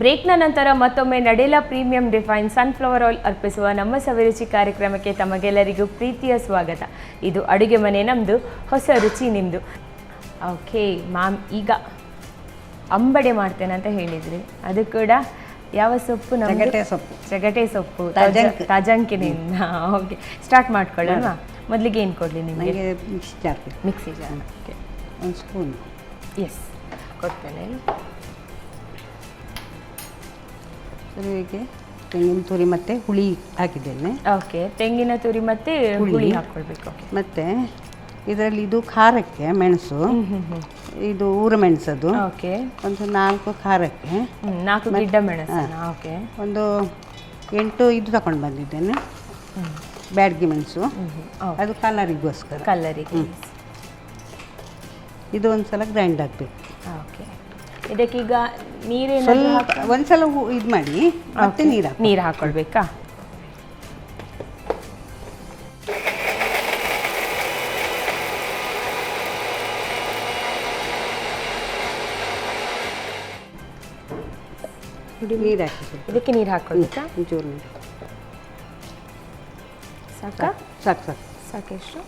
ಬ್ರೇಕ್ನ ನಂತರ ಮತ್ತೊಮ್ಮೆ ನಡೆಲ premium refine sunflower oil ಅರ್ಪಿಸುವ ನಮ್ಮ ಸವಿರುಚಿ ಕಾರ್ಯಕ್ರಮಕ್ಕೆ ತಮಗೆಲ್ಲರಿಗೂ ಪ್ರೀತಿಯ ಸ್ವಾಗತ. ಇದು ಅಡುಗೆ ಮನೆ ನಮ್ಮದು, ಹೊಸ ರುಚಿ ನಿಮ್ಮದು. ಓಕೆ ಮ್ಯಾಮ್, ಈಗ ಅಂಬಡೆ ಮಾಡ್ತೇನೆ ಅಂತ ಹೇಳಿದ್ರಿ, ಅದು ಕೂಡ ಯಾವ ಸೊಪ್ಪು? ಚಗಟೆ ಸೊಪ್ಪು, ತಾಜಂಕಿನಿಂದ. ಓಕೆ, ಸ್ಟಾರ್ಟ್ ಮಾಡ್ಕೊಳ್ಳೋಣ. ಮೊದಲಿಗೆ ಏನು ಕೊಡಲಿ ನಿಮಗೆ? Mixie jar. ಓಕೆ, ಒಂದು ಸ್ಪೂನ್. ಎಸ್, ಕೊಡ್ತೇನೆ. ಹೀಗೆ ತೆಂಗಿನ ತುರಿ ಮತ್ತು ಹುಳಿ ಹಾಕಿದ್ದೇನೆ. ಓಕೆ, ತೆಂಗಿನ ತುರಿ ಮತ್ತು ಹುಳಿ ಹಾಕ್ಕೊಳ್ಬೇಕು. ಓಕೆ, ಮತ್ತು ಇದರಲ್ಲಿ ಇದು ಖಾರಕ್ಕೆ ಮೆಣಸು, ಇದು ಊರ ಮೆಣಸದು. ಓಕೆ, ಒಂದು 4 ಖಾರಕ್ಕೆ, 4 ಗಿಡ್ಡ ಮೆಣಸು. ಓಕೆ, ಒಂದು 8 ಇದು ತಗೊಂಡು ಬಂದಿದ್ದೇನೆ ಬ್ಯಾಡಗಿ ಮೆಣಸು, ಅದು ಕಲರಿಗೋಸ್ಕರ. ಕಲರಿಗೆ ಇದು ಒಂದು ಸಲ ಗ್ರೈಂಡ್ ಆಗಬೇಕು. ಓಕೆ, ಇದಕ್ಕೀಗ ನೀರೇನು? ಸ್ವಲ್ಪ ಒಂದ್ಸಲ ಇದು ಮಾಡಿ ಮತ್ತೆ ನೀರು ಹಾಕ್ಕೊಳ್ಬೇಕಾ? ನೀರು ಹಾಕಿ, ಇದಕ್ಕೆ ನೀರು ಹಾಕ್ಕೊಳ್ಬೇಕಾ? ಒಂಚೂರು ನೀರು ಸಾಕಾ? ಸಾಕು. ಸಾಕೆಷ್ಟು?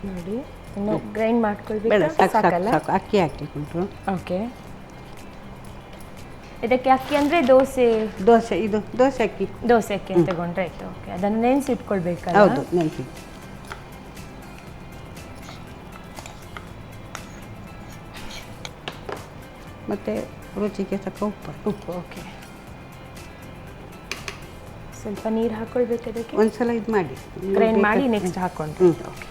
ನೋಡಿ, ಇನ್ನು ಗ್ರೈಂಡ್ ಮಾಡ್ಕೊಳ್ಬೇಕು. ಸಾಕಲ್ಲ? ಅಕ್ಕಿ ಹಾಕ್ಲಿಕ್ಕುಂಟು. ಓಕೆ, ಇದಕ್ಕೆ ಅಕ್ಕಿ ಅಂದರೆ ದೋಸೆ ಇದು ದೋಸೆ ಅಕ್ಕಿ. ದೋಸೆ ಅಕ್ಕಿ ತಗೊಂಡ್ರೆ ಆಯ್ತು. ಓಕೆ, ಅದನ್ನು ನೆನೆಸಿಟ್ಕೊಳ್ಬೇಕಲ್ಲ? ಹೌದು, ನೆನೆಸಿ. ಮತ್ತು ರುಚಿಗೆ ತಕ್ಕ ಉಪ್ಪು. ಓಕೆ, ಸ್ವಲ್ಪ ನೀರು ಹಾಕ್ಕೊಳ್ಬೇಕು. ಅದಕ್ಕೆ ಒಂದ್ಸಲ ಇದು ಮಾಡಿ ಗ್ರೈಂಡ್ ಮಾಡಿ ನೆಕ್ಸ್ಟ್ ಹಾಕ್ಕೊಂಡ್ರೆ. ಓಕೆ,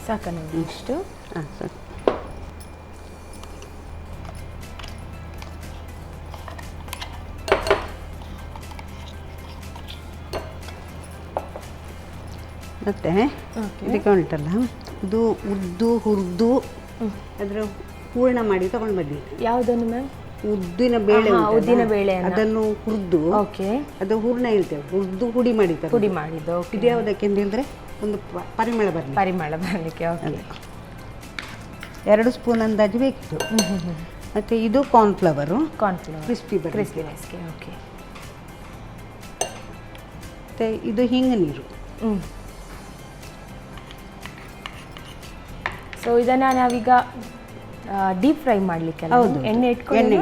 ಸಾಕ ನಮಗೆ ಇಷ್ಟು? ಹಾಂ, ಸರಿ. ಮತ್ತೆ ಇದಕ್ಕೆ ಉಂಟಲ್ಲ, ಇದು ಹುರಿದು ಅದರ ಹೂರಣ ಮಾಡಿ ತಗೊಂಡು ಬನ್ನಿ. ಯಾವುದನ್ನು ಮ್ಯಾಮ್? ಉದ್ದಿನ ಬೇಳೆ. ಉದ್ದಿನ ಬೇಳೆ ಅದನ್ನು ಹುರಿದು, ಓಕೆ, ಅದು ಹೂರಣ ಇರ್ತೇವೆ, ಹುರಿದು ಹುಡಿ ಮಾಡಿದ್ದು. ಇದು ಯಾವುದಕ್ಕೆ ಅಂತ ಹೇಳಿದ್ರೆ ಒಂದು ಪರಿಮಳ ಬರಲಿಕ್ಕೆ. ಓಕೆ, 2 ಸ್ಪೂನ್ ಅಂದಾಜು ಬೇಕಿತ್ತು. ಮತ್ತು ಇದು ಕಾರ್ನ್ಫ್ಲವರು, ಕ್ರಿಸ್ಪಿನೆಸ್ಗೆ. ಓಕೆ, ಮತ್ತು ಇದು ಹಿಂಗೆ ನೀರು. ಸೊ ಇದನ್ನು ನಾವೀಗ ಡೀಪ್ ಫ್ರೈ ಮಾಡಲಿಕ್ಕೆ ಎಣ್ಣೆ ಇಟ್ಕೊಂಡು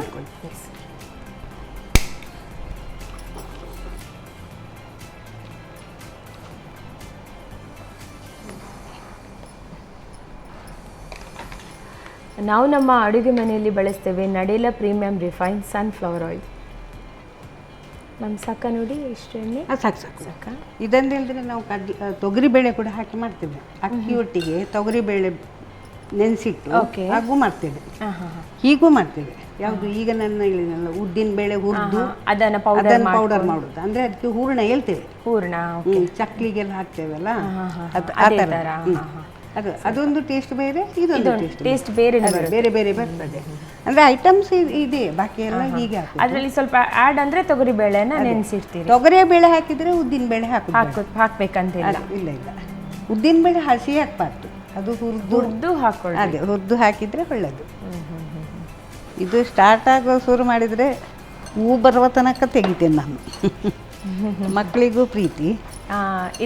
ನಾವು ನಮ್ಮ ಅಡುಗೆ ಮನೆಯಲ್ಲಿ ಬಳಸ್ತೇವೆ ನಡೆಲ ಪ್ರೀಮಿಯಂ ರಿಫೈನ್ ಸನ್ಫ್ಲವರ್ ಆಯಿಲ್. ನಮ್ಮ ಸಾಕ ನೋಡಿ, ಎಷ್ಟು ಎಣ್ಣೆ? ಸಾಕ. ಇದನ್ನು ಹೇಳಿದ್ರೆ ನಾವು ತೊಗರಿಬೇಳೆ ಕೂಡ ಹಾಕಿ ಮಾಡ್ತೇವೆ. ಅಕ್ಕಿ ಒಟ್ಟಿಗೆ ತೊಗರಿಬೇಳೆ ನೆನೆಸಿಟ್ಟು ಹಾಗೂ ಮಾಡ್ತೇವೆ, ಹೀಗೂ ಮಾಡ್ತೇವೆ. ಯಾವುದು ಈಗ ನನ್ನ ಹೇಳಿದ್ನಲ್ಲ, ಉದ್ದಿನ ಬೇಳೆ ಹುರಿದು ಅದನ್ನು ಪೌಡರ್ ಮಾಡೋದು. ಅಂದರೆ ಅದಕ್ಕೆ ಹೂರಣ ಹೇಳ್ತೇವೆ. ಚಕ್ಲಿಗೆಲ್ಲ ಹಾಕ್ತೇವಲ್ಲ, ಆ ಥರ. ಅದೊಂದು ಟೇಸ್ಟ್ ಬೇರೆ, ಇದೊಂದು ಟೇಸ್ಟ್ ಬೇರೆ ಬರ್ತದೆ. ಅಂದರೆ ಐಟಮ್ಸ್ ಇದೆ, ಬಾಕಿ ಎಲ್ಲ ಹೀಗೆ ಅದರಲ್ಲಿ ಸ್ವಲ್ಪ ಆ್ಯಡ್ ಅಂದರೆ ತೊಗರಿ ಬೇಳೆನ ನೆನೆಸಿರ್ತೀವಿ. ತೊಗರಿ ಬೇಳೆ ಹಾಕಿದರೆ ಉದ್ದಿನ ಬೇಳೆ ಹಾಕ್ಬೇಕಂತಿಲ್ಲ. ಇಲ್ಲ, ಉದ್ದಿನ ಬೇಳೆ ಹಸಿ ಹಾಕ್ಬಾರ್ದು, ಅದು ಹುರಿದು ಹಾಕೊಳ್ಳಿ. ಅದೇ ಹುರಿದು ಹಾಕಿದರೆ ಒಳ್ಳೆಯದು. ಇದು ಸ್ಟಾರ್ಟ್ ಆಗೋ ಶುರು ಮಾಡಿದರೆ ಹೂ ಬರುವ ತನಕ ತೆಗಿತೇನೆ ನಾನು. ಮಕ್ಕಳಿಗೂ ಪ್ರೀತಿ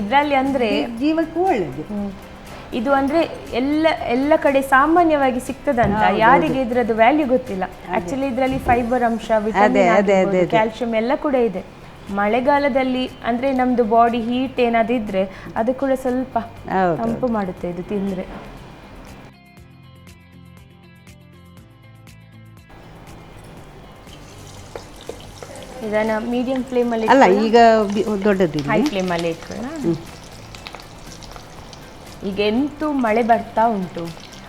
ಇದರಲ್ಲಿ, ಅಂದರೆ ಜೀವಕ್ಕೂ ಒಳ್ಳೆಯದು. ಇದು ಅಂದರೆ ಎಲ್ಲ ಕಡೆ ಸಾಮಾನ್ಯವಾಗಿ ಸಿಗ್ತದಂತ, ಯಾರಿಗೆ ಇದ್ರದ್ದು ವ್ಯಾಲ್ಯೂ ಗೊತ್ತಿಲ್ಲ. ಆ್ಯಕ್ಚುಲಿ ಇದರಲ್ಲಿ ಫೈಬರ್ ಅಂಶ, ವಿಟಮಿನ್, ಕ್ಯಾಲ್ಶಿಯಂ ಎಲ್ಲ ಕೂಡ ಇದೆ. ಮಳೆಗಾಲದಲ್ಲಿ ಅಂದರೆ ನಮ್ಮದು ಬಾಡಿ ಹೀಟ್ ಏನಾದಿದ್ರೆ ಅದು ಕೂಡ ಸ್ವಲ್ಪ ತಂಪು ಮಾಡುತ್ತೆ ಇದು ತಿಂದರೆ. ಇದನ್ನು ಮೀಡಿಯಂ ಫ್ಲೇಮಲ್ಲಿ ಅಲ್ಲ, ಈಗ ದೊಡ್ಡದಿಲ್ಲ, ಹೈ ಫ್ಲೇಮಲ್ಲಿ ಇಟ್ಕೊಳ್ಳೋಣ. ಈಗ ಎಂತೂ ಮಳೆ ಬರ್ತಾ ಉಂಟು.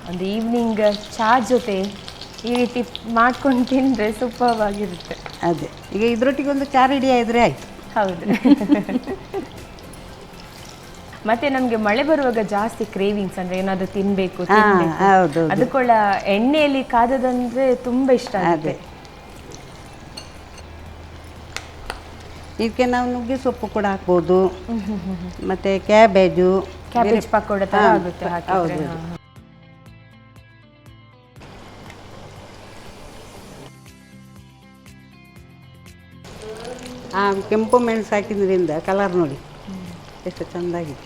ಒಂದು ಈವ್ನಿಂಗ್ ಚಹಾ ಜೊತೆ ಈ ರೀತಿ ಮಾಡ್ಕೊಂಡು ತಿಂದರೆ ಸೂಪರ್ವಾಗಿರುತ್ತೆ. ಅದೇ ಈಗ ಇದರೊಟ್ಟಿಗೆ ಒಂದು ಚಾ ರೆಡಿ ಆಗಿದ್ರೆ ಆಯಿತು. ಹೌದು. ಮತ್ತೆ ನಮಗೆ ಮಳೆ ಬರುವಾಗ ಜಾಸ್ತಿ ಕ್ರೇವಿಂಗ್ಸ್ ಅಂದರೆ ಏನಾದರೂ ತಿನ್ನಬೇಕು, ಹೌದು, ಅದಕ್ಕೊಳ್ಳ ಎಣ್ಣೆಯಲ್ಲಿ ಕಾದದಂದರೆ ತುಂಬ ಇಷ್ಟ ಆಗುತ್ತೆ. ಇದಕ್ಕೆ ನಾವು ನುಗ್ಗೆ ಸೊಪ್ಪು ಕೂಡ ಹಾಕ್ಬೋದು, ಮತ್ತು ಕ್ಯಾಬೇಜ್ ಪಕೋಡ ಥರ ಆಗುತ್ತೆ. ಹೌದು. ಕೆಂಪು ಮೆಣಸು ಹಾಕಿದ್ರಿಂದ ಕಲರ್ ನೋಡಿ ಎಷ್ಟು ಚೆಂದಾಗಿದೆ.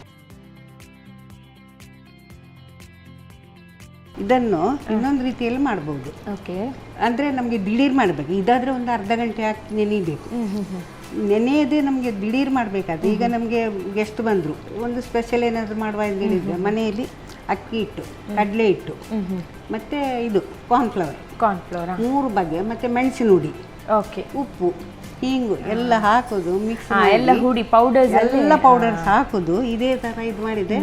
ಇದನ್ನು ಇನ್ನೊಂದು ರೀತಿಯಲ್ಲಿ ಮಾಡ್ಬೋದು. ಓಕೆ, ಅಂದರೆ ನಮಗೆ ದಿಢೀರ್ ಮಾಡಬೇಕು. ಇದಾದರೆ ಒಂದು ಅರ್ಧ ಗಂಟೆ ಹಾಕಿ ನೆನೆಯಬೇಕು. ನೆನೆಯದೇ ನಮಗೆ ದಿಢೀರ್ ಮಾಡಬೇಕಾದ್ರೆ, ಈಗ ನಮಗೆ ಗೆಸ್ಟ್ ಬಂದರು, ಒಂದು ಸ್ಪೆಷಲ್ ಏನಾದರೂ ಮಾಡುವ ಅಂತ ಹೇಳಿದರೆ ಮನೆಯಲ್ಲಿ ಅಕ್ಕಿ ಹಿಟ್ಟು, ಕಡಲೆ ಹಿಟ್ಟು, ಮತ್ತು ಇದು ಕಾರ್ನ್ಫ್ಲವರ್ 3 ಬಗೆ, ಮತ್ತು ಮೆಣಸಿನ ಹುಡಿ, ಓಕೆ, ಉಪ್ಪು, ಹಿಂಗು ಎಲ್ಲ ಹಾಕೋದು, ಮಿಕ್ಸ್ ಎಲ್ಲ ಹುಡಿ ಪೌಡರ್ಸ್ ಎಲ್ಲ ಪೌಡರ್ಸ್ ಹಾಕೋದು. ಇದೇ ಥರ ಇದು ಮಾಡಿದೆ,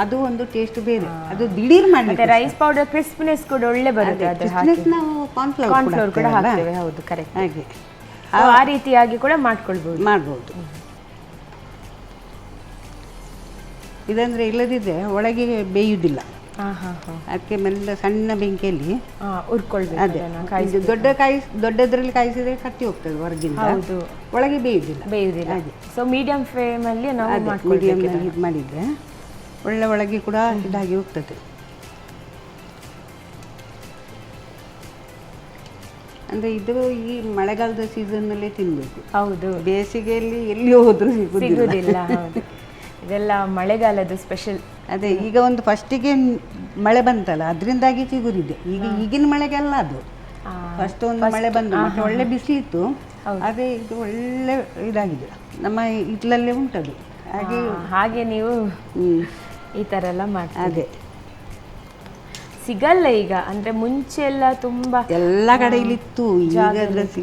ಅದು ಒಂದು ಟೇಸ್ಟ್ ಬೇರೆ. ಅದು ದಿಢೀರ್ ಮಾಡಿ ರೈಸ್ ಪೌಡರ್ ಕ್ರಿಸ್ಪಿನೆಸ್ ಕೂಡ ಒಳ್ಳೆ ಬರುತ್ತೆ. ನಾವು ಕಾರ್ನ್ಫ್ಲವರ್ ಕೂಡ ಹಾಕ್ತೇವೆ. ಹೌದು, ಕರೆಕ್ಟ್. ಹಾಗೆ ಆ ರೀತಿಯಾಗಿ ಕೂಡ ಮಾಡ್ಬೋದು. ಇದಂದ್ರೆ ಇಲ್ಲದಿದ್ದರೆ ಒಳಗೆ ಬೇಯುವುದಿಲ್ಲ. ಅದಕ್ಕೆ ಮೆಲ್ಲ ಸಣ್ಣ ಬೆಂಕಿಯಲ್ಲಿ ಹುರ್ಕೊಳ್ಬೇಕು. ಅದೇ ದೊಡ್ಡದ್ರಲ್ಲಿ ಕಾಯಿಸಿದ್ರೆ ಕಟ್ಟಿ ಹೋಗ್ತದೆ ಹೊರಗಿಂದ, ಒಳಗೆ ಬೇಯುವುದಿಲ್ಲ. ಸೊ ಮೀಡಿಯಂ ಫ್ಲೇಮಲ್ಲಿ ನಾವು ಮೀಡಿಯಂ ಇದು ಮಾಡಿದರೆ ಒಳಗೆ ಕೂಡ ಇದಾಗಿ ಹೋಗ್ತದೆ. ಅಂದರೆ ಇದು ಈ ಮಳೆಗಾಲದ ಸೀಸನ್ನಲ್ಲೇ ತಿನ್ನಬೇಕು. ಹೌದು, ಬೇಸಿಗೆಯಲ್ಲಿ ಎಲ್ಲಿ ಹೋದ್ರೂ ಸಿಗುವುದಿಲ್ಲ. ಇದೆಲ್ಲ ಮಳೆಗಾಲದ ಸ್ಪೆಷಲ್. ಅದೇ ಈಗ ಒಂದು ಫಸ್ಟಿಗೆ ಮಳೆ ಬಂತಲ್ಲ, ಅದರಿಂದಾಗಿ ಸಿಗುದಿದೆ. ಈಗಿನ ಮಳೆಗೆಲ್ಲ ಅದು ಫಸ್ಟ್ ಒಂದು ಮಳೆ ಬಂದು ಮತ್ತೆ ಒಳ್ಳೆ ಬಿಸಿಲಿತ್ತು. ಅದೇ ಇದು ಒಳ್ಳೆ ಇದಾಗಿದೆ, ನಮ್ಮ ಇಟ್ಲಲ್ಲೇ ಉಂಟದು. ಹಾಗೆ ನೀವು ಈ ಥರ ಎಲ್ಲ ಮಾಡ್ತೀವಿ. ಅದೇ ಸಿಗಲ್ಲ ಈಗ, ಅಂದರೆ ಮುಂಚೆ ಎಲ್ಲ ತುಂಬ ಎಲ್ಲ ಕಡೆಯಲ್ಲಿತ್ತು. ಈಗ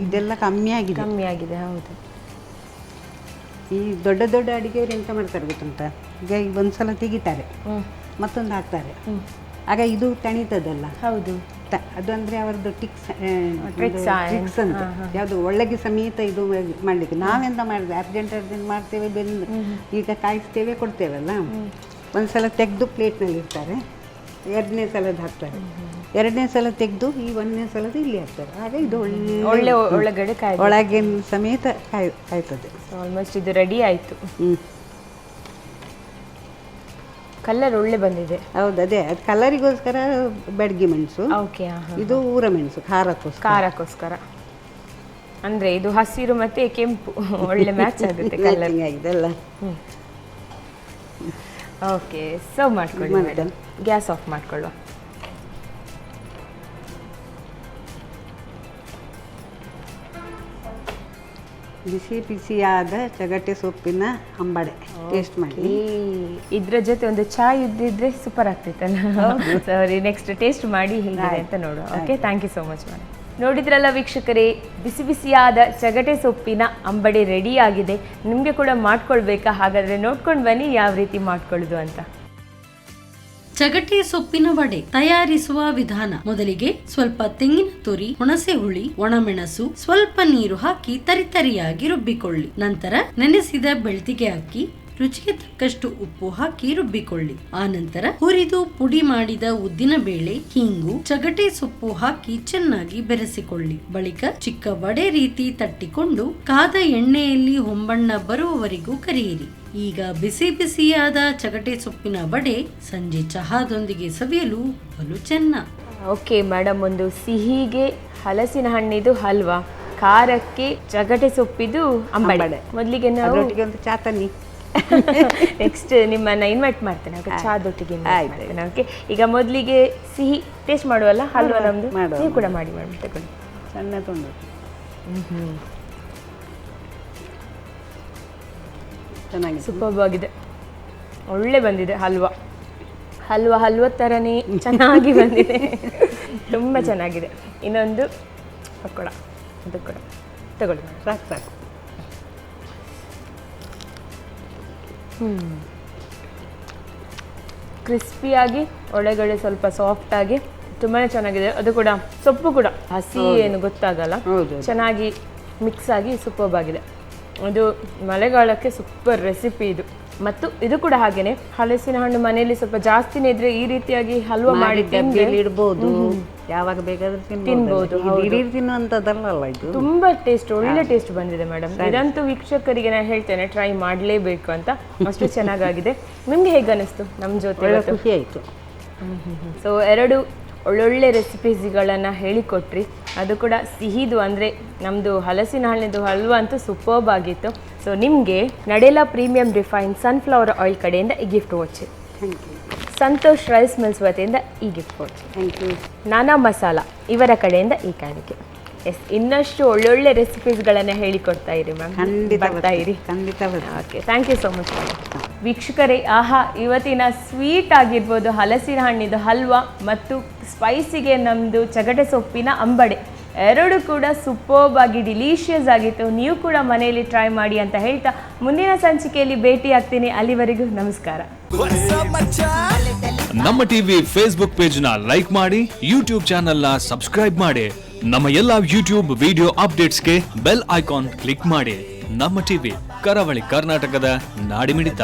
ಇದೆಲ್ಲ ಕಮ್ಮಿ ಆಗಿದೆ. ಹೌದು. ಈ ದೊಡ್ಡ ದೊಡ್ಡ ಅಡಿಗೆಯವರು ಎಂತ ಮಾಡ್ತಾರೆ ಗೊತ್ತುಂಟ, ಈಗ ಒಂದ್ಸಲ ತೆಗಿತಾರೆ, ಮತ್ತೊಂದು ಹಾಕ್ತಾರೆ, ಆಗ ಇದು ತಣಿತದಲ್ಲ. ಹೌದು, ಅದು ಅಂದರೆ ಅವರದ್ದು ಟ್ರಿಕ್ಸ್ ಅಂತ ಯಾವುದು ಒಳಗೆ ಸಮೇತ ಇದು ಮಾಡಲಿಕ್ಕೆ. ನಾವೆಂತ ಮಾಡಿದೆ, ಅರ್ಜೆಂಟ್ ಮಾಡ್ತೇವೆ, ಈಗ ಕಾಯಿಸ್ತೇವೆ, ಕೊಡ್ತೇವಲ್ಲ, ಒಂದ್ಸಲ ತೆಗೆದು ಪ್ಲೇಟ್ನಲ್ಲಿ ಇರ್ತಾರೆ, 2ನೇ ಸಲದ ಹಾಕ್ತಾರೆ, 2ನೇ ಸಲ ತೆಗೆದು ಈ 1ನೇ ಸಲದ ಇಲ್ಲಿ ಹಾಕ್ತಾರೆ. ಆಗ ಇದು ಒಳ್ಳೆ ಒಳಗೆ ಸಮೇತ ಕಾಯ್ತದೆ. ಆಲ್ಮೋಸ್ಟ್ ಇದು ರೆಡಿ ಆಯಿತು. ಕಲರ್ ಒಳ್ಳೆ ಬಂದಿದೆ. ಹೌದು, ಅದೇ ಅದು ಕಲರಿಗೋಸ್ಕರ ಬೆಡ್ಗೆ ಮೆಣಸು. ಓಕೆ, ಇದು ಊರ ಮೆಣಸು ಖಾರಕ್ಕೋಸ್ಕರ. ಅಂದರೆ ಇದು ಹಸಿರು ಮತ್ತು ಕೆಂಪು ಒಳ್ಳೆ ಮ್ಯಾಚ್ ಆಗುತ್ತೆ ಕಲರ್ ಇದೆಲ್ಲ. ಓಕೆ, ಸರ್ವ್ ಮಾಡ್ಕೊಳ್ಳಿ ಮೇಡಮ್. ಗ್ಯಾಸ್ ಆಫ್ ಮಾಡ್ಕೊಳ್ಳುವ. ಬಿಸಿಯಾದ ಚಗಟೆ ಸೊಪ್ಪಿನ ಅಂಬಡೆ ಟೇಸ್ಟ್ ಮಾಡಿ. ಇದ್ರ ಜೊತೆ ಒಂದು ಚಾಯ್ ಇದ್ದಿದ್ರೆ ಸೂಪರ್ ಆಗ್ತಿತ್ತಲ್ಲ. ಸರಿ, ನೆಕ್ಸ್ಟ್ ಟೇಸ್ಟ್ ಮಾಡಿ ಹೇಗಿದೆ ಅಂತ ನೋಡುವ. Okay, thank you so much madam. ನೋಡಿದ್ರಲ್ಲ ವೀಕ್ಷಕರೇ, ಬಿಸಿಯಾದ ಚಗಟೆ ಸೊಪ್ಪಿನ ಅಂಬಡೆ ರೆಡಿ ಆಗಿದೆ. ನಿಮಗೆ ಕೂಡ ಮಾಡ್ಕೊಳ್ಬೇಕಾ? ಹಾಗಾದರೆ ನೋಡ್ಕೊಂಡು ಬನ್ನಿ ಯಾವ ರೀತಿ ಮಾಡ್ಕೊಳ್ಳೋದು ಅಂತ. ಚಗಟೆ ಸೊಪ್ಪಿನ ವಡೆ ತಯಾರಿಸುವ ವಿಧಾನ: ಮೊದಲಿಗೆ ಸ್ವಲ್ಪ ತೆಂಗಿನ ತುರಿ, ಹುಣಸೆ ಹುಳಿ, ಒಣಮೆಣಸು, ಸ್ವಲ್ಪ ನೀರು ಹಾಕಿ ತರಿತರಿಯಾಗಿ ರುಬ್ಬಿಕೊಳ್ಳಿ. ನಂತರ ನೆನೆಸಿದ ಬೆಳ್ತಿಗೆ ಅಕ್ಕಿ, ರುಚಿಗೆ ತಕ್ಕಷ್ಟು ಉಪ್ಪು ಹಾಕಿ ರುಬ್ಬಿಕೊಳ್ಳಿ. ಆ ನಂತರ ಹುರಿದು ಪುಡಿ ಮಾಡಿದ ಉದ್ದಿನ ಬೇಳೆ, ಹಿಂಗು, ಚಗಟೆ ಸೊಪ್ಪು ಹಾಕಿ ಚೆನ್ನಾಗಿ ಬೆರೆಸಿಕೊಳ್ಳಿ. ಬಳಿಕ ಚಿಕ್ಕ ವಡೆ ರೀತಿ ತಟ್ಟಿಕೊಂಡು ಕಾದ ಎಣ್ಣೆಯಲ್ಲಿ ಹೊಂಬಣ್ಣ ಬರುವವರೆಗೂ ಕರಿಯಿರಿ. ಈಗ ಬಿಸಿಯಾದ ಚಗಟೆ ಸೊಪ್ಪಿನ ವಡೆ ಸಂಜೆ ಚಹಾದೊಂದಿಗೆ ಸವಿಯಲು ಬಲು ಚೆನ್ನ. ಓಕೆ ಮೇಡಮ್, ಒಂದು ಸಿಹಿಗೆ ಹಲಸಿನ ಹಣ್ಣಿದು ಹಲ್ವಾ, ಖಾರಕ್ಕೆ ಚಗಟೆ ಸೊಪ್ಪಿದು ಅಂಬಡೆ. ಮೊದಲಿಗೆ ನಾವು ಒಂದು ಚಾತನಿ ನೆಕ್ಸ್ಟ್ ನಿಮ್ಮನ್ನ ಇನ್ವೈಟ್ ಮಾಡ್ತೇನೆ ಚಾದೊಟ್ಟಿಗೆ. ಓಕೆ, ಈಗ ಮೊದಲಿಗೆ ಸಿಹಿ ಟೇಸ್ಟ್ ಮಾಡುವಲ್ಲ ಹಲ್ವಾ ನಮ್ದು, ನೀವು ಕೂಡ ಮಾಡಿ ತಗೊಳ್ಳಿ. ಸಣ್ಣ ತುಂಡು. ಚೆನ್ನಾಗಿ ಸೂಪರ್ ಆಗಿದೆ, ಒಳ್ಳೆ ಬಂದಿದೆ ಹಲ್ವಾ ಥರನೇ ಚೆನ್ನಾಗಿ ಬಂದಿದೆ. ತುಂಬ ಚೆನ್ನಾಗಿದೆ. ಇನ್ನೊಂದು ಪಕೋಡ, ಅದು ಕೂಡ ತಗೊಳ್ಳಿ. ಸಾಕು. ಕ್ರಿಸ್ಪಿಯಾಗಿ, ಒಳಗಡೆ ಸ್ವಲ್ಪ ಸಾಫ್ಟಾಗಿ, ತುಂಬಾನೇ ಚೆನ್ನಾಗಿದೆ. ಅದು ಕೂಡ ಸೊಪ್ಪು ಕೂಡ ಹಸಿ ಏನು ಗೊತ್ತಾಗಲ್ಲ, ಹೌದು. ಚೆನ್ನಾಗಿ ಮಿಕ್ಸ್ ಆಗಿ ಸೂಪರ್ಬ್ ಆಗಿದೆ. ಇದು ಮಳೆಗಾಲಕ್ಕೆ ಸೂಪರ್ ರೆಸಿಪಿ ಇದು. ಮತ್ತು ಇದು ಕೂಡ ಹಾಗೇನೆ, ಹಲಸಿನ ಹಣ್ಣು ಮನೆಯಲ್ಲಿ ಸ್ವಲ್ಪ ಜಾಸ್ತಿನೇ ಇದ್ರೆ ಈ ರೀತಿಯಾಗಿ ಹಲ್ವಾ ಮಾಡಿ ಡಬ್ಬಿಯಲ್ಲಿ ಇಡ್ಬೋದು, ಯಾವಾಗ ಬೇಕಾದ್ರೂ ತಿನ್ಬೋದು. ದಿಢೀರ್ ತಿನ್ನುವಂಥದ್ದಲ್ಲ ಇದು. ತುಂಬಾ ಟೇಸ್ಟ್, ಒಳ್ಳೆ ಟೇಸ್ಟ್ ಬಂದಿದೆ ಮೇಡಮ್. ಇದಂತೂ ವೀಕ್ಷಕರಿಗೆ ನಾನು ಹೇಳ್ತೇನೆ ಟ್ರೈ ಮಾಡಲೇಬೇಕು ಅಂತ, ಅಷ್ಟು ಚೆನ್ನಾಗಾಗಿದೆ. ನಿಮ್ಗೆ ಹೇಗೆ ಅನಿಸ್ತು ನಮ್ಮ ಜೊತೆ? ಖುಷಿ ಆಯ್ತು. ಸೊ 2 ಒಳ್ಳೊಳ್ಳೆ ರೆಸಿಪೀಸ್ಗಳನ್ನು ಹೇಳಿಕೊಟ್ರಿ. ಅದು ಕೂಡ ಸಿಹಿದು ಅಂದರೆ ನಮ್ಮದು ಹಲಸಿನ ಹಣ್ಣಿದು ಹಲ್ವಾ ಅಂತೂ ಸೂಪರ್ಬ್ ಆಗಿತ್ತು. ಸೊ ನಿಮಗೆ ನಡೆಲಾ ಪ್ರೀಮಿಯಂ ರಿಫೈನ್ ಸನ್ಫ್ಲವರ್ ಆಯಿಲ್ ಕಡೆಯಿಂದ ಈ gift watch, thank you. Santosh rice mills ವತಿಯಿಂದ ಈ ಗಿಫ್ಟ್ ವಾಚ್, ಥ್ಯಾಂಕ್ ಯು. ನಾನಾ ಮಸಾಲ ಇವರ ಕಡೆಯಿಂದ ಈ ಕಾಣಿಕೆ. ಎಸ್, ಇನ್ನಷ್ಟು ಒಳ್ಳೊಳ್ಳೆ ರೆಸಿಪೀಸ್ಗಳನ್ನು ಹೇಳಿಕೊಡ್ತಾ ಇರಿ ಮ್ಯಾಮ್, ಖಂಡಿತ ಬರ್ತಾ ಇರಿ. ಖಂಡಿತ okay, thank you so much. ವೀಕ್ಷಕರೇ, ಆಹಾ, ಇವತ್ತಿನ ಸ್ವೀಟ್ ಆಗಿರ್ಬೋದು, ಹಲಸಿನ ಹಣ್ಣಿದು ಹಲ್ವಾ ಮತ್ತು ಸ್ಪೈಸಿಗೆ ನಮ್ಮದು ಚಗಟೆ ಸೊಪ್ಪಿನ ಅಂಬಡೆ, 2 ಕೂಡ ಸೂಪರ್ಬ್ ಆಗಿ ಡಿಲೀಷಿಯಸ್ ಆಗಿತ್ತು. ನೀವು ಕೂಡ ಮನೆಯಲ್ಲಿ ಟ್ರೈ ಮಾಡಿ ಅಂತ ಹೇಳ್ತಾ ಮುಂದಿನ ಸಂಚಿಕೆಯಲ್ಲಿ ಭೇಟಿ ಆಗ್ತೀನಿ. ಅಲ್ಲಿವರೆಗೂ ನಮಸ್ಕಾರ. ನಮ್ಮ ಟಿವಿ ಫೇಸ್ಬುಕ್ ಪೇಜ್ ನ ಲೈಕ್ ಮಾಡಿ, ಯೂಟ್ಯೂಬ್ ಚಾನೆಲ್ ನ ಸಬ್ಸ್ಕ್ರೈಬ್ ಮಾಡಿ, ನಮ್ಮ ಎಲ್ಲಾ ಯೂಟ್ಯೂಬ್ ವಿಡಿಯೋ ಅಪ್ಡೇಟ್ಸ್ಗೆ ಬೆಲ್ ಐಕಾನ್ ಕ್ಲಿಕ್ ಮಾಡಿ. ನಮ್ಮ ಟಿವಿ, ಕರಾವಳಿ ಕರ್ನಾಟಕದ ನಾಡಿಮಿಡಿತ.